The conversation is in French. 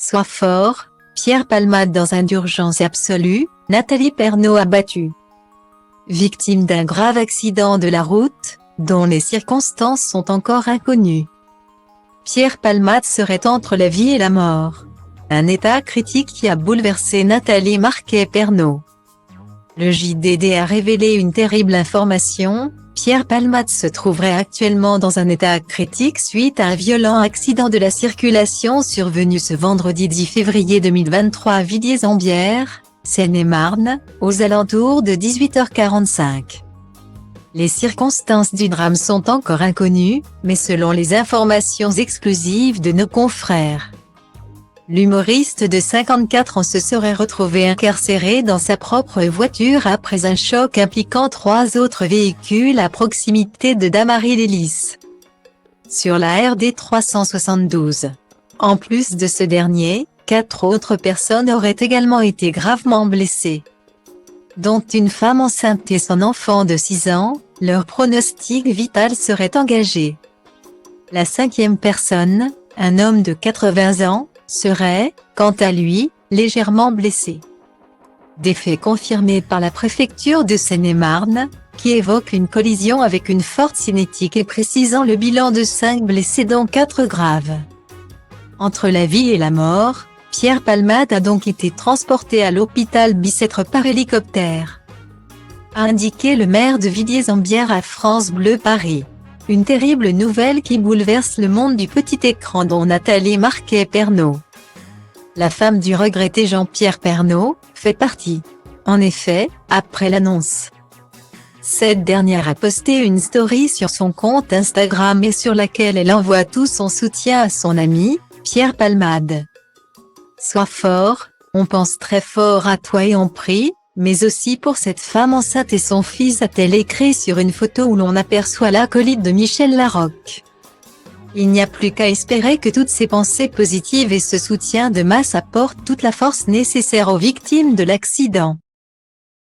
Sois fort, Pierre Palmade dans un d'urgence absolue, Nathalie Pernaut abattue. Victime d'un grave accident de la route, dont les circonstances sont encore inconnues. Pierre Palmade serait entre la vie et la mort. Un état critique qui a bouleversé Nathalie Pernaut. Le JDD a révélé une terrible information. Pierre Palmade se trouverait actuellement dans un état critique suite à un violent accident de la circulation survenu ce vendredi 10 février 2023 à Villiers-en-Bière, Seine-et-Marne, aux alentours de 18h45. Les circonstances du drame sont encore inconnues, mais selon les informations exclusives de nos confrères, l'humoriste de 54 ans se serait retrouvé incarcéré dans sa propre voiture après un choc impliquant 3 autres véhicules à proximité de Damary-les-Lys, sur la RD 372. En plus de ce dernier, 4 autres personnes auraient également été gravement blessées, dont une femme enceinte et son enfant de 6 ans. Leur pronostic vital serait engagé. La 5e personne, un homme de 80 ans, serait, quant à lui, légèrement blessé. Des faits confirmés par la préfecture de Seine-et-Marne, qui évoque une collision avec une Ford Cinétique et précisant le bilan de 5 blessés dont 4 graves. Entre la vie et la mort, Pierre Palmade a donc été transporté à l'hôpital Bicêtre par hélicoptère, a indiqué le maire de Villiers-en-Bière à France Bleu Paris. Une terrible nouvelle qui bouleverse le monde du petit écran dont Nathalie Pernaut, la femme du regretté Jean-Pierre Pernaut, fait partie. En effet, après l'annonce, cette dernière a posté une story sur son compte Instagram et sur laquelle elle envoie tout son soutien à son ami, Pierre Palmade. Sois fort, on pense très fort à toi et on prie, mais aussi pour cette femme enceinte et son fils, a-t-elle écrit sur une photo où l'on aperçoit l'acolyte de Michel Larocque. Il n'y a plus qu'à espérer que toutes ces pensées positives et ce soutien de masse apportent toute la force nécessaire aux victimes de l'accident.